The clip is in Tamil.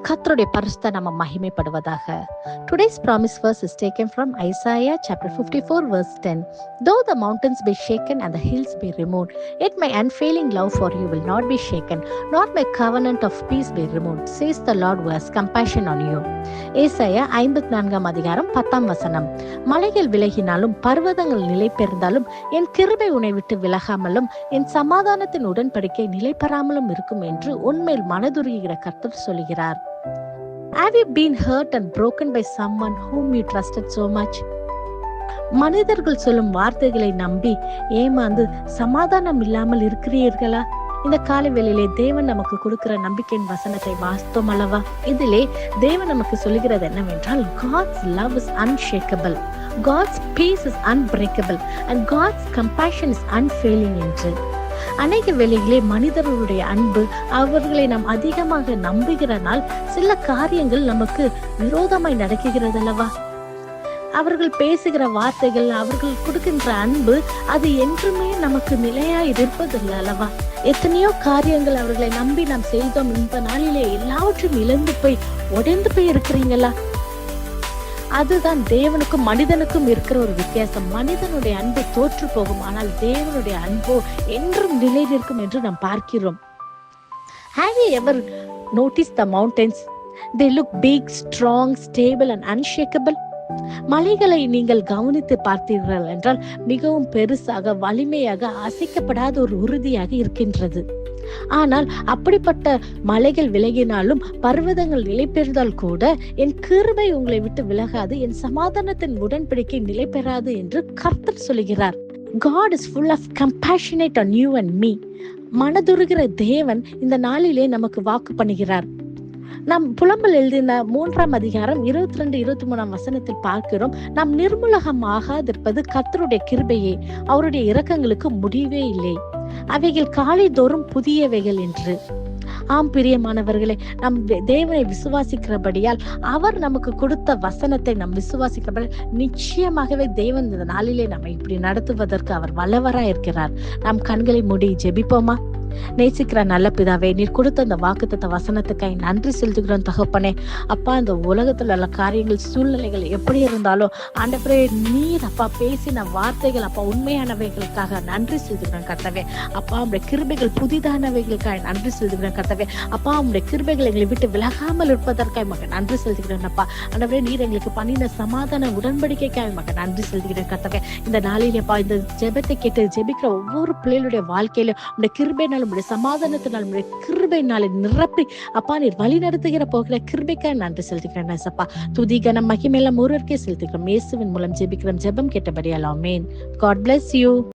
கர்த்தருடைய பரிசுத்த நாம மகிமைப்படுவதாக. Today's promise verse is taken from Isaiah chapter 54 verse 10. Though the mountains be shaken and the hills be removed, yet my unfailing love for you will not be shaken, nor my covenant of peace be removed, says the Lord who has compassion on you. ஏசாயா 54 அதிகாரம் 10 வசனம். மலைகள் விலகினாலும் பர்வதங்கள் நிலை பெயர்ந்தாலும் என் கிருபை உன்னை விட்டு விலகாமலும் என் சமாதானத்தின் உடன்படிக்கை நிலை பெறாமலும் இருக்கும் என்று உன்மேல் மனதுருகிற கர்த்தர் சொல்கிறார். Have you been hurt and broken by someone whom you trusted so much? மனிதர்கள் சொல்லும் வார்த்தைகளை நம்பி ஏமாந்து சமாதானம் இல்லாமல் இருக்கிறீர்களா? இந்த காலை வேளையிலே தேவன் நமக்கு கொடுக்கிற நம்பிக்கையின் வசனத்தை வாசித்தோம் அல்லவா? இதிலே தேவன் நமக்கு சொல்லுகிறது என்னவென்றால், God's love is unshakable, God's peace is unbreakable and God's compassion is unfailing என்று. அநேக வேளையிலே மனிதர்களுடைய அன்பு, அவர்களை நாம் அதிகமாக நம்புகிறனால் சில காரியங்கள் நமக்கு விரோதமாய் நடக்குகிறது அல்லவா? அவர்கள் பேசுகிற வார்த்தைகள், அவர்கள் கொடுக்கின்ற அன்பு, அது என்றுமே நமக்கு நிலையாய் இருப்பதில்லை அல்லவா? எத்தனையோ காரியங்கள் அவர்களை நம்பி நாம் செய்தோம். இந்த நாளிலே எல்லாவற்றையும் இழந்து போய் உடைந்து போய் இருக்கிறீங்களா? அதுதான் தேவனுக்கும் மனிதனுக்கும் இருக்கிற ஒரு வித்தியாசம். மனிதனுடைய அன்பு தோற்று போகும், ஆனால் தேவனுடைய அன்போ என்றும் நிலை நிற்கும் என்று நாம் பார்க்கிறோம். Have you ever noticed the mountains? They look big, strong, stable and unshakable. மலைகளை நீங்கள் கவனித்து பார்த்தீர்கள் என்றால் மிகவும் பெருசாக, வலிமையாக, அசைக்கப்படாத ஒரு உறுதியாக இருக்கின்றது. ஆனால் அப்படிப்பட்ட மலைகள் விலகினாலும் பர்வதங்கள் நிலை பெறுதால் கூட என் கிருபை உங்களை விட்டு விலகாது, என் சமாதானத்தின் உடன்படிக்கை நிலை பெறாது என்று கர்த்தர் சொல்கிறார். God is full of compassionate on you and me. மனதுருகிற தேவன் இந்த நாளிலே நமக்கு வாக்கு பண்ணுகிறார். நாம் புலம்பல் எழுதின 3 அதிகாரம் 22-23 வசனத்தில் பார்க்கிறோம், நாம் நிர்மூலகம் ஆகாதிருப்பது கர்த்தருடைய கிருபையே, அவருடைய இரக்கங்களுக்கு முடிவே இல்லை, அவைகள் காலை தோறும் புதியவைகள் என்று. ஆம் பிரியமானவர்களே, நம் தேவனை விசுவாசிக்கிறபடியால், அவர் நமக்கு கொடுத்த வசனத்தை நாம் விசுவாசிக்கிறபடியால் நிச்சயமாகவே தேவன் இந்த நாளிலே நம்மை இப்படி நடத்துவதற்கு அவர் வல்லவராய் இருக்கிறார். நாம் கண்களை மூடி ஜெபிப்போமா? நேசிக்கிற நல்ல பிதாவே, நீர் கொடுத்த அந்த வாக்குத்தத்த வசனத்துக்காய் நன்றி செலுத்துகிறோம் தகப்பனே. அப்பா, இந்த உலகத்துல உள்ள காரியங்கள், சூழ்நிலைகள் எப்படி இருந்தாலும் ஆண்டவரே, நீர் அப்பா பேசின வார்த்தைகள் அப்பா உண்மையானவைகளுக்காக நன்றி செலுத்துகிறோம் கர்த்தாவே. அப்பா, உங்களுடைய கிருபைகள் புதிதானவைகளுக்காக நன்றி செலுத்துகிறோம் கர்த்தாவே. அப்பா, உங்களுடைய கிருபைகள் எங்களை விட்டு விலகாமல் இருப்பதற்காக மக நன்றி செலுத்துகிறோம் அப்பா. ஆண்டவரே, நீர் எங்களுக்கு பண்ணின சமாதான உடன்படிக்கைக்காக மக நன்றி செலுத்துகிறோம் கர்த்தாவே. இந்த நாளிலேப்பா, இந்த ஜெபத்தை கேட்டு ஜெபிக்கிற ஒவ்வொரு பிள்ளைகளுடைய வாழ்க்கையிலும் உங்களுடைய கிருபையினால், உங்களுடைய சமாதானத்தினால், உங்களுடைய கிருபையினாலே நிரப்பி அப்பா நீர் வழி நடத்துகிற போகிற கிருபைக்காக நன்றி செலுத்துகிறேன் அப்பா. துதி கனம் மகிமை எல்லாம் ஒருவருக்கே செலுத்துகிறோம். இயேசுவின் மூலம் ஜெபிக்கிறோம், ஜெபம் கேட்டபடியால் ஆமென். God bless you.